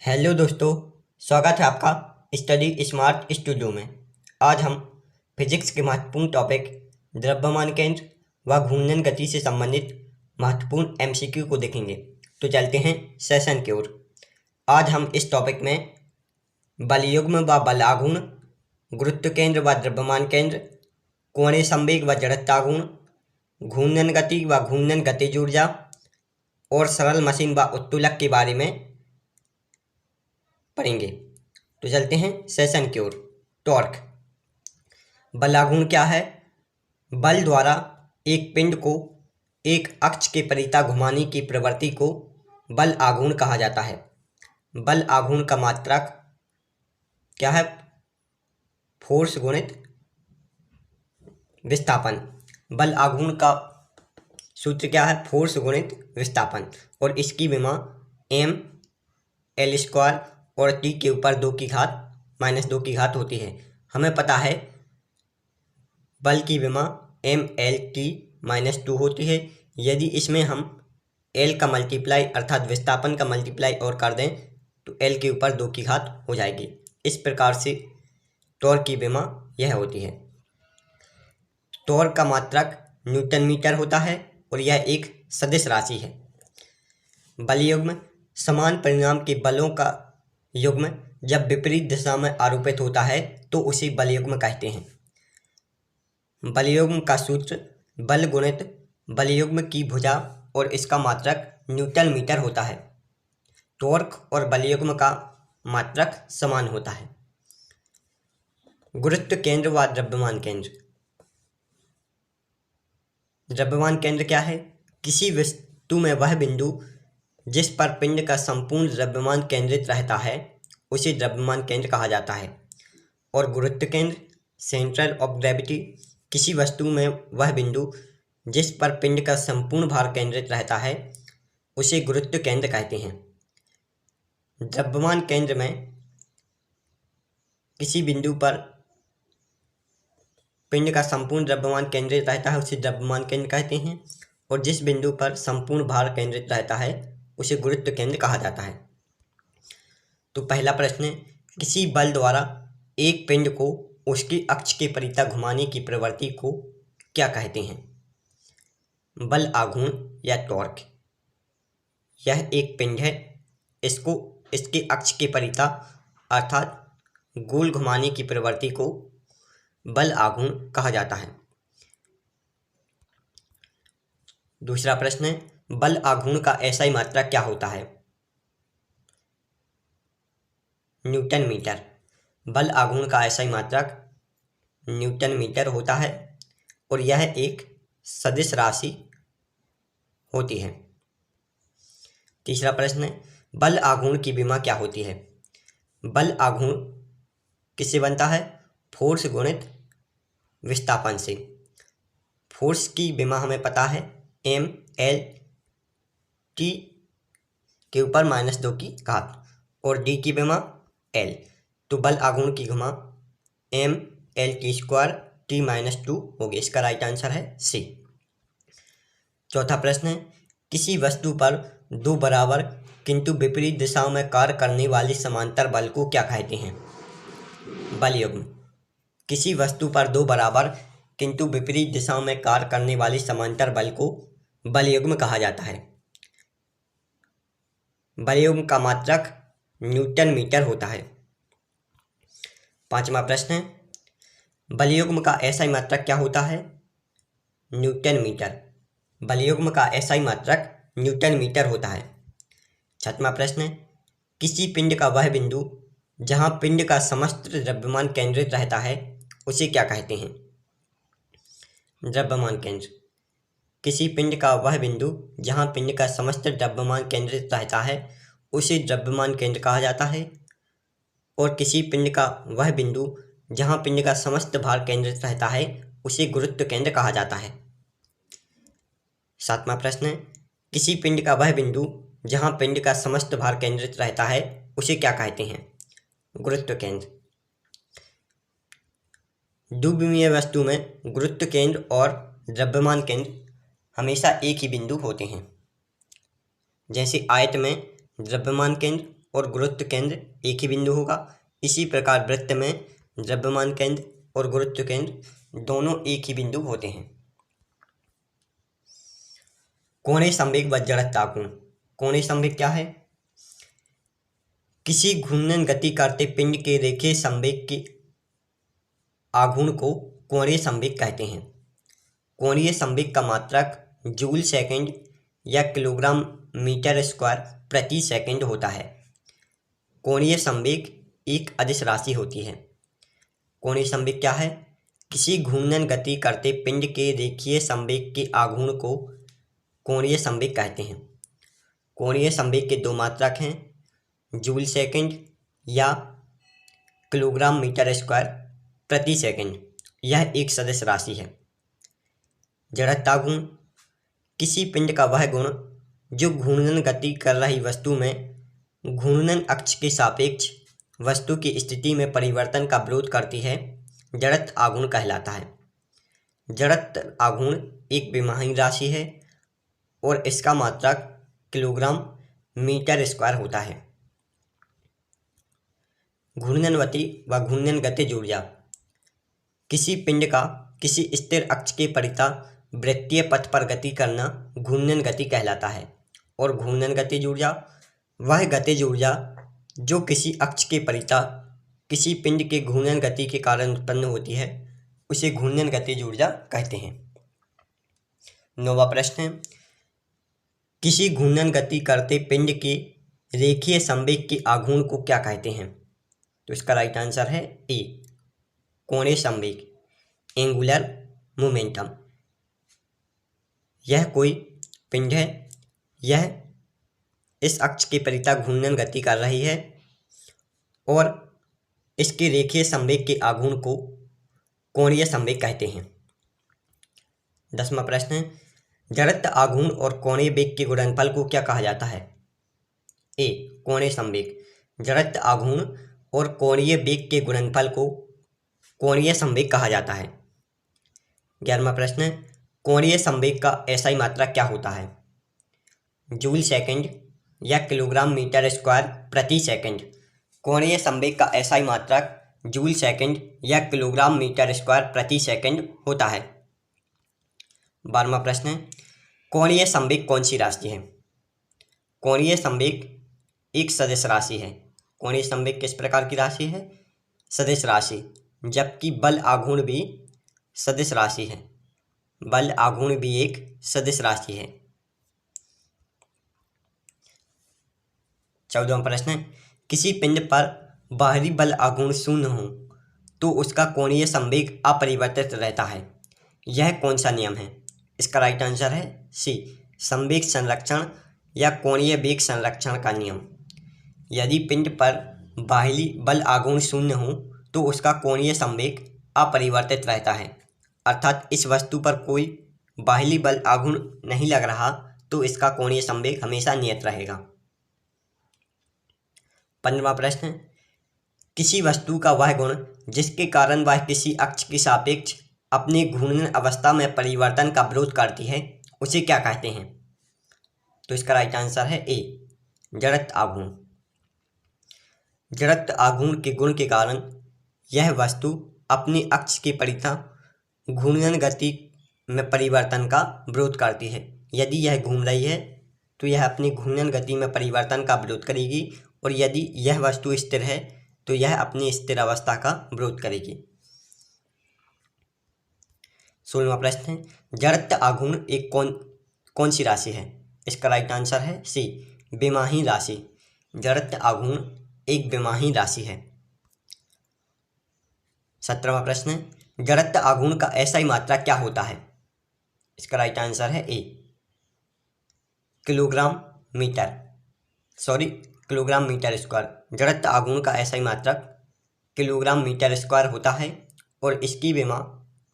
Hello दोस्तों, स्वागत है आपका स्टडी स्मार्ट स्टूडियो में। आज हम फिजिक्स के महत्वपूर्ण टॉपिक द्रव्यमान केंद्र व घूर्णन गति से संबंधित महत्वपूर्ण एमसीक्यू को देखेंगे। तो चलते हैं सेशन की ओर। आज हम इस टॉपिक में बलयुग्म व बल आघूर्ण, गुरुत्व केंद्र व द्रव्यमान केंद्र, कोणीय संवेग व जड़त्व गुण, घूर्णन गति व घूर्णन गतिज ऊर्जा और सरल मशीन व उत्तोलक के बारे में पढ़ेंगे। तो चलते हैं सेशन की ओर। टॉर्क। बलाघूर्ण क्या है? बल द्वारा एक पिंड को एक अक्ष के परितः घुमाने की प्रवृत्ति को बल आघूर्ण कहा जाता है। बल आघूर्ण का मात्रक क्या है? फोर्स गुणित विस्थापन। बल आघूर्ण का सूत्र क्या है? फोर्स गुणित विस्थापन। और इसकी विमा m l स्क्वायर और t के ऊपर 2 की घात -2 की घात होती है। हमें पता है बल की विमा m l t -2 होती है। यदि इसमें हम l का मल्टीप्लाई अर्थात विस्थापन का मल्टीप्लाई और कर दें तो l के ऊपर 2 की घात हो जाएगी। इस प्रकार से टॉर्क की विमा यह होती है। टॉर्क का मात्रक न्यूटन मीटर होता है और यह एक सदिश राशि है। बलयुग्म समान परिमाण के बलों का युग्म जब विपरीत दिशा में आरोपित होता है तो उसे बलयुग्म कहते हैं। बलयुग्म का सूत्र बल गुणित बलयुग्म की भुजा और इसका मात्रक न्यूटन मीटर होता है। टॉर्क और बलयुग्म का मात्रक समान होता है। गुरुत्व केंद्र व द्रव्यमान केंद्र। द्रव्यमान केंद्र क्या है? किसी वस्तु में वह बिंदु जिस पर पिंड का संपूर्ण द्रव्यमान केंद्रित रहता है उसे द्रव्यमान केंद्र कहा जाता है। और गुरुत्व केंद्र सेंटर ऑफ ग्रेविटी, किसी वस्तु में वह बिंदु जिस पर पिंड का संपूर्ण भार केंद्रित रहता है उसे गुरुत्व केंद्र कहते हैं। द्रव्यमान केंद्र में किसी बिंदु पर पिंड का संपूर्ण द्रव्यमान केंद्रित रहता है उसे द्रव्यमान केंद्र कहते हैं। और जिस बिंदु पर संपूर्ण भार केंद्रित रहता है उसे गुरुत्व केंद्र कहा जाता है। तो पहला प्रश्न है, किसी बल द्वारा एक पिंड को उसकी अक्ष के परितः घुमाने की प्रवृत्ति को क्या कहते हैं? बल आघूर्ण या टॉर्क। यह एक पिंड है, इसको इसके अक्ष के परितः अर्थात गोल घुमाने की प्रवृत्ति को बल आघूर्ण कहा जाता है। दूसरा प्रश्न है, बल आघूर्ण का एसआई मात्रक क्या होता है? Newton metre. बल आघूर्ण का एसआई मात्रक न्यूटन मीटर होता है और यह एक सदिश राशि होती है। तीसरा प्रश्न है, बल आघूर्ण की विमा क्या होती है? बल आघूर्ण किससे बनता है? फोर्स गुणित विस्थापन से। फोर्स की विमा हमें पता है m l t के ऊपर -2 की घात और d की विमा l। तो बल आघूर्ण की विमा m l t square t -2 होगी। इसका राइट आंसर है C। चौथा प्रश्न है, किसी वस्तु पर दो बराबर किंतु विपरीत दिशाओं में कार्य करने वाली समांतर बल को क्या कहते हैं? बलयुग्म। किसी वस्तु पर दो बराबर किंतु विपरीत दिशाओं में कार्य करने वाली समांतर बल को बलयुग्म कहा जाता है। बलयुग्म का मात्रक न्यूटन मीटर होता है। पांचवा प्रश्न है, बलयुग्म का एसआई मात्रक क्या होता है? Newton metre. बलयुग्म का एसआई मात्रक न्यूटन मीटर होता है। छठवां प्रश्न है, किसी पिंड का वह बिंदु जहां पिंड का समस्त द्रव्यमान केंद्रित रहता है उसे क्या कहते हैं? द्रव्यमान केंद्र। किसी पिंड का वह बिंदु जहां पिंड का समस्त द्रव्यमान केंद्रित रहता है उसे द्रव्यमान केंद्र कहा जाता है। और किसी पिंड का वह बिंदु जहां पिंड का समस्त भार केंद्रित रहता है उसे गुरुत्व केंद्र कहा जाता है। सातवां प्रश्न है, किसी पिंड का वह बिंदु जहां पिंड का समस्त भार केंद्रित रहता है उसे क्या कहते हैं? गुरुत्व केंद्र। द्विविमीय वस्तु में गुरुत्व केंद्र और द्रव्यमान केंद्र हमेशा एक ही बिंदु होते हैं। जैसे आयत में द्रव्यमान केंद्र और गुरुत्व केंद्र एक ही बिंदु होगा। इसी प्रकार वृत्त में द्रव्यमान केंद्र और गुरुत्व केंद्र दोनों एक ही बिंदु होते हैं। कोणीय संवेग व जड़त्व आघूर्ण। कोणीय संवेग क्या है? किसी घूर्णन गति करते पिंड के रेखीय संवेग के आघूर्ण को कोणीय संवेग कहते हैं। कोणीय संवेग का मात्रक जूल सेकंड या किलोग्राम मीटर स्क्वायर प्रति सेकंड होता है। कोणीय संवेग एक अदिश राशि होती है। कोणीय संवेग क्या है? किसी घूर्णन गति करते पिंड के रेखीय संवेग के आघूर्ण को कोणीय संवेग कहते हैं। कोणीय संवेग के दो मात्रक हैं, जूल सेकंड या किलोग्राम मीटर स्क्वायर प्रति सेकंड। यह एक सदिश राशि है। जड़त्व आघूर्ण किसी पिंड का वह गुण जो घूर्णन गति कर रही वस्तु में घूर्णन अक्ष के सापेक्ष वस्तु की स्थिति में परिवर्तन का विरोध करती है, जड़त्व आघूर्ण कहलाता है। जड़त्व आघूर्ण एक विमाहीन राशि है और इसका मात्रक किलोग्राम मीटर स्क्वायर होता है। घूर्णनवती व घूर्णन गतिज ऊर्जा किसी पिंड का किसी स्थिर अक्ष के परितः वृत्तीय पथ पर गति करना घूर्णन गति कहलाता है। और घूर्णन गतिज ऊर्जा वह गतिज ऊर्जा जो किसी अक्ष के परितः किसी पिंड के घूर्णन गति के कारण उत्पन्न होती है, उसे घूर्णन गतिज ऊर्जा कहते हैं। 9वां प्रश्न है, किसी घूर्णन गति करते पिंड के रेखीय संवेग के आघूर्ण को क्या कहते हैं? तो इसका राइट आंसर है ए, कोणीय संवेग, एंगुलर मोमेंटम। यह कोई पिंड है, यह इस अक्ष के परितः घूर्णन गति कर रही है और इसके रेखीय संवेग के आघूर्ण को कोणीय संवेग कहते हैं। 10वां प्रश्न है, जड़त्व आघूर्ण और कोणीय वेग के गुणनफल को क्या कहा जाता है? ए, कोणीय संवेग। जड़त्व आघूर्ण और कोणीय वेग के गुणनफल को कोणीय संवेग कहा जाता है। 11वां प्रश्न है, कोणीय संवेग का एसआई मात्रक क्या होता है? जूल सेकंड या किलोग्राम मीटर स्क्वायर प्रति सेकंड। कोणीय संवेग का एसआई मात्रक जूल सेकंड या किलोग्राम मीटर स्क्वायर प्रति सेकंड होता है। 12वां प्रश्न है, कोणीय संवेग कौन सी राशि है? कोणीय संवेग एक सदिश राशि है। कोणीय संवेग किस प्रकार की राशि है? सदिश राशि। जबकि बल आघूर्ण भी सदिश राशि है। बल आघूर्ण भी एक सदिश राशि है। 14वां प्रश्न है, किसी पिंड पर बाहरी बल आघूर्ण शून्य हो तो उसका कोणीय संवेग अपरिवर्तित रहता है। यह कौन सा नियम है? इसका राइट आंसर है सी, संवेग संरक्षण या कोणीय वेग संरक्षण का नियम। यदि पिंड पर बाहरी बल आघूर्ण शून्य हो तो उसका कोणीय संवेग अपरिवर्तित रहता है, अर्थात इस वस्तु पर कोई बाहरी बल आघूर्ण नहीं लग रहा तो इसका कोणीय संवेग हमेशा नियत रहेगा। 15वां प्रश्न, किसी वस्तु का वह गुण जिसके कारण वह किसी अक्ष के सापेक्ष अपनी घूर्णन अवस्था में परिवर्तन का विरोध करती है, उसे क्या कहते हैं? तो इसका राइट आंसर है ए, जड़त्व आघूर्ण। जड़त्व आघूर्ण के गुण के कारण यह वस्तु अपनी अक्ष के परितः घूर्णन गति में परिवर्तन का विरोध करती है। यदि यह घूम रही है तो यह अपनी घूर्णन गति में परिवर्तन का विरोध करेगी और यदि यह वस्तु स्थिर है तो यह अपनी स्थिर अवस्था का विरोध करेगी। 16वां प्रश्न है, जड़त्व आघूर्ण एक कौन सी राशि है? इसका राइट आंसर है सी, विमाहीन राशि। जड़त्व आघूर्ण एक विमाहीन राशि है। 17वां प्रश्न है, जड़त्व आघूर्ण का एसआई मात्रक क्या होता है? इसका राइट आंसर है ए, किलोग्राम मीटर स्क्वायर। जड़त्व आघूर्ण का एसआई मात्रक किलोग्राम मीटर स्क्वायर होता है और इसकी विमा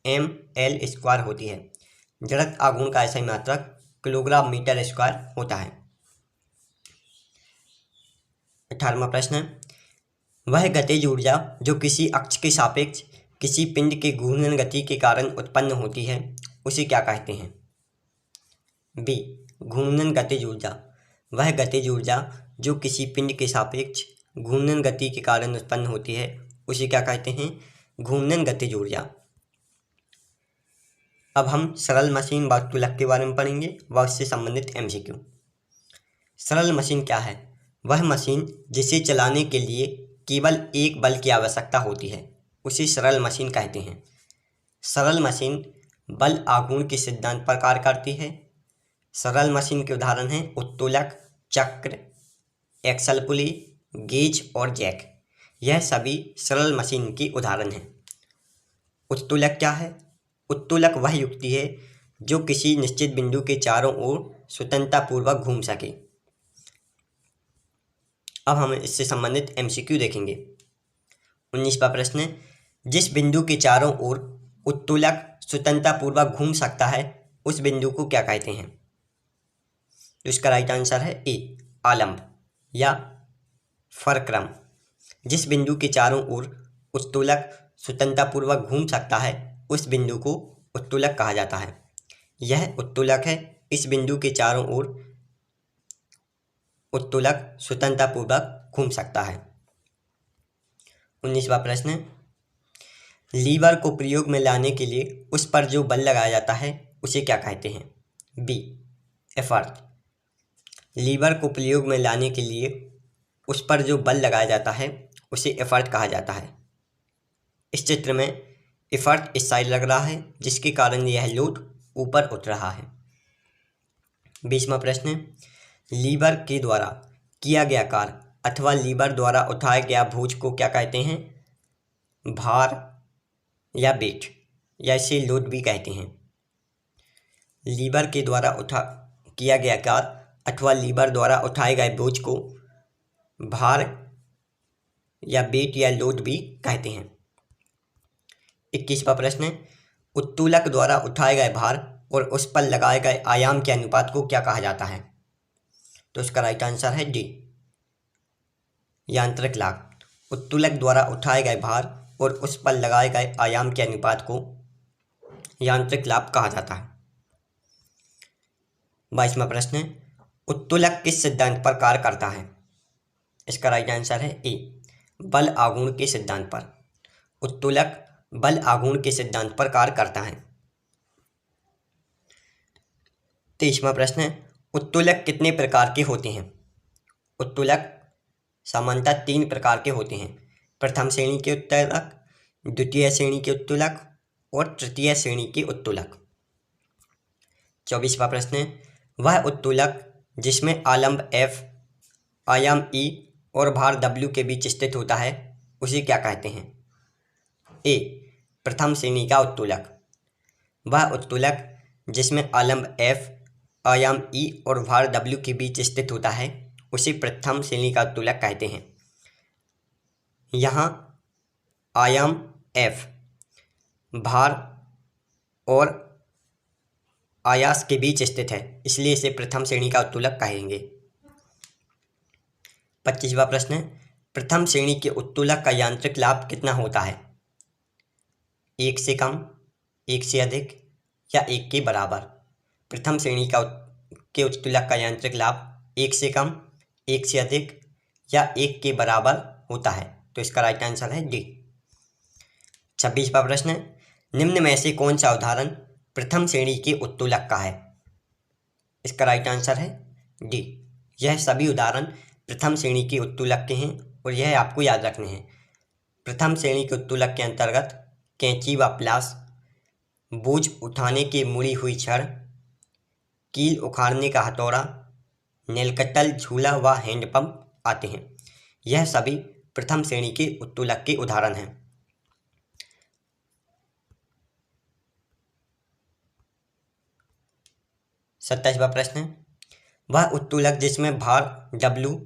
ml स्क्वायर होती है। जड़त्व आघूर्ण का एसआई मात्रक किलोग्राम मीटर स्क्वायर होता है। 18वां प्रश्न है, वह गतिज ऊर्जा जो किसी अक्ष के सापेक्ष किसी पिंड के घूर्णन गति के कारण उत्पन्न होती है, उसे क्या कहते हैं? बी, घूर्णन गतिज ऊर्जा। वह गतिज ऊर्जा जो किसी पिंड के सापेक्ष घूर्णन गति के कारण उत्पन्न होती है उसे क्या कहते हैं? घूर्णन गतिज ऊर्जा। अब हम सरल मशीन वास्तुलक के बारे में पढ़ेंगे व उससे संबंधित MCQ। सरल मशीन क्या है? वह मशीन जिसे चलाने के लिए केवल एक बल की आवश्यकता होती है उसे सरल मशीन कहते हैं। सरल मशीन बल आघूर्ण के सिद्धांत पर कार्य करती है। सरल मशीन के उदाहरण हैं उत्तोलक, चक्र, एक्सल पुली, गेज और जैक। यह सभी सरल मशीन के उदाहरण हैं। उत्तोलक क्या है? उत्तोलक वह युक्ति है जो किसी निश्चित बिंदु के चारों ओर स्वतंत्रतापूर्वक घूम सके। अब हम इससे संबंधित MCQ देखेंगे। 19वां प्रश्न, जिस बिंदु के चारों ओर उत्तोलक स्वतंत्रतापूर्वक घूम सकता है उस बिंदु को क्या कहते हैं? तो इसका राइट आंसर है ए, आलंब या फरक्रम। जिस बिंदु के चारों ओर उत्तोलक स्वतंत्रतापूर्वक घूम सकता है उस बिंदु को उत्तोलक कहा जाता है। यह उत्तोलक है। इस बिंदु के चारों ओर उत्तोलक स्वतंत्रतापूर्वक घूम सकता है। 19वां प्रश्न, लीवर को प्रयोग में लाने के लिए उस पर जो बल लगाया जाता है उसे क्या कहते हैं? B, effort. लीवर को प्रयोग में लाने के लिए उस पर जो बल लगाया जाता है उसे एफर्ट कहा जाता है। इस चित्र में एफर्ट इस साइड लग रहा है जिसके कारण यह लोड ऊपर उठ रहा है। 20वां प्रश्न, लीवर के द्वारा किया गया कार्य अथवा लीवर द्वारा उठाया गया बोझ को क्या कहते हैं? भार या वेट, या इसे लोड भी कहते हैं। लीवर के द्वारा किया गया कार्य अथवा लीवर द्वारा उठाए गए बोझ को भार या वेट या लोड भी कहते हैं। 21वां प्रश्न, उत्तोलक द्वारा उठाए गए भार और उस पर लगाए गए आयाम के अनुपात को क्या कहा जाता है? तो इसका राइट आंसर है डी, यांत्रिक लाभ। उत्तोलक द्वारा उठाए गए भार और उस पर लगाए गए आयाम के अनुपात को यांत्रिक लाभ कहा जाता है। 22वां प्रश्न, उत्तोलक किस सिद्धांत पर कार्य करता है? इसका राइट आंसर है ए, बल आघूर्ण के सिद्धांत पर। उत्तोलक बल आघूर्ण के सिद्धांत पर कार्य करता है। 23वां प्रश्न, उत्तोलक कितने प्रकार के होते हैं? उत्तोलक सामान्यतः 3 प्रकार के होते हैं। प्रथम श्रेणी के उत्तोलक, द्वितीय श्रेणी के उत्तोलक और तृतीय श्रेणी के उत्तोलक। 24वां प्रश्न, वह उत्तोलक जिसमें आलंब F, आयाम E और भार W के बीच स्थित होता है उसे क्या कहते हैं? ए, प्रथम श्रेणी का उत्तोलक। वह उत्तोलक जिसमें आलंब F, आयाम E और भार W के बीच स्थित होता है उसे प्रथम श्रेणी का उत्तोलक कहते हैं। यहाँ आयाम F, भार और आयास के बीच स्थित है इसलिए इसे प्रथम श्रेणी का उत्तोलक कहेंगे। 25वां प्रश्न, प्रथम श्रेणी के उत्तोलक का यांत्रिक लाभ कितना होता है? 1 से कम, 1 से अधिक या 1 के बराबर। प्रथम श्रेणी के उत्तोलक का यांत्रिक लाभ 1 से कम, 1 से अधिक या 1 के बराबर होता है। तो इसका राइट आंसर है डी। 26वां प्रश्न, निम्न में से कौन सा उदाहरण प्रथम श्रेणी के उत्तोलक का है? इसका राइट आंसर है डी। यह सभी उदाहरण प्रथम श्रेणी के उत्तोलक के हैं और यह आपको याद रखने हैं। प्रथम श्रेणी के उत्तोलक के अंतर्गत कैंची व प्लास, बोझ उठाने की मुड़ी हुई छड़, कील उखाड़ने का हथौड़ा, नेलकटल, झूला व हैंडपंप आते हैं। यह सभी प्रथम श्रेणी के उत्तोलक के उदाहरण हैं। 27वां प्रश्न, वह उत्तोलक जिसमें भार W,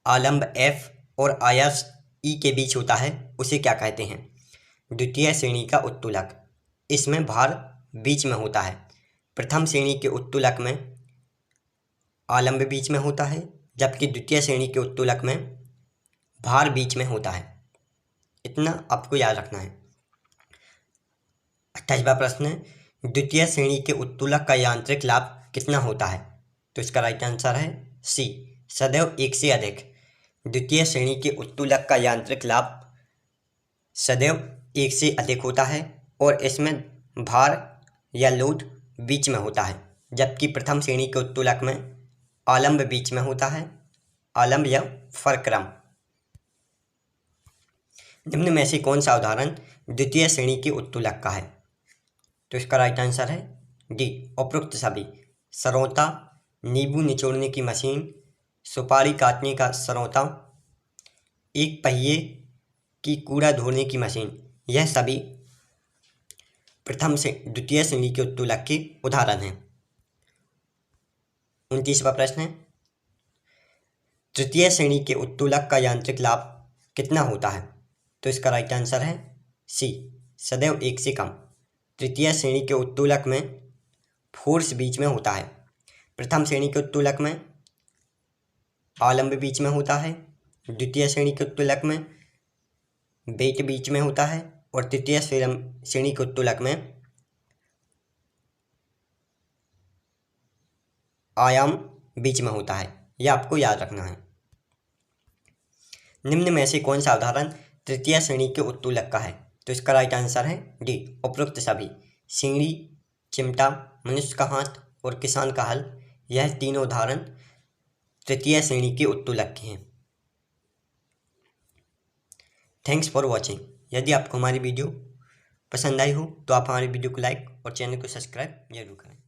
आलंब F और आयास E के बीच होता है उसे क्या कहते हैं? द्वितीय श्रेणी का उत्तोलक। इसमें भार बीच में होता है। प्रथम श्रेणी के उत्तोलक में आलंब बीच में होता है जबकि द्वितीय श्रेणी के उत्तोलक में भार बीच में होता है। इतना आपको याद रखना है। 28वां प्रश्न, द्वितीय श्रेणी के उत्तोलक का यांत्रिक लाभ कितना होता है? तो इसका राइट आंसर है सी, सदैव एक से अधिक। द्वितीय श्रेणी के उत्तोलक का यांत्रिक लाभ सदैव एक से अधिक होता है और इसमें भार या लोड बीच में होता है, जबकि प्रथम श्रेणी के उत्तोलक में आलंब बीच में होता है, आलंब या फरक्रम। निम्न में से कौन सा उदाहरण द्वितीय श्रेणी के उत्तोलक का है? तो इसका राइट आंसर है डी, उपरोक्त सभी। सरौता, नींबू निचोड़ने की मशीन, सुपारी काटने का सरौता, एक पहिए की कूड़ा धोने की मशीन, यह सभी प्रथम से द्वितीय श्रेणी के उत्तोलक के उदाहरण हैं। 29वां प्रश्न है, तृतीय श्रेणी के उत्तोलक का यांत्रिक लाभ कितना होता है? तो इसका राइट आंसर है सी, सदैव एक से कम। तृतीय श्रेणी के उत्तोलक में फोर्स बीच में होता है, प्रथम श्रेणी के उत्तोलक में आलंब बीच में होता है, द्वितीय श्रेणी के उत्तोलक में वेट बीच में होता है और तृतीय श्रेणी के उत्तोलक में आयाम बीच में होता है। यह आपको याद रखना है। निम्न में से कौन सा उदाहरण तृतीय श्रेणी के उत्तोलक का है? तो इसका राइट आंसर है डी, उपरोक्त सभी। सीढ़ी, चिमटा, मनुष्य का हाथ और किसान का हल, यह तीनों उदाहरण तृतीय श्रेणी के उत्तोलक के हैं। Thanks for watching. यदि आपको हमारी वीडियो पसंद आई हो तो आप हमारी वीडियो को लाइक और चैनल को सब्सक्राइब जरूर करें।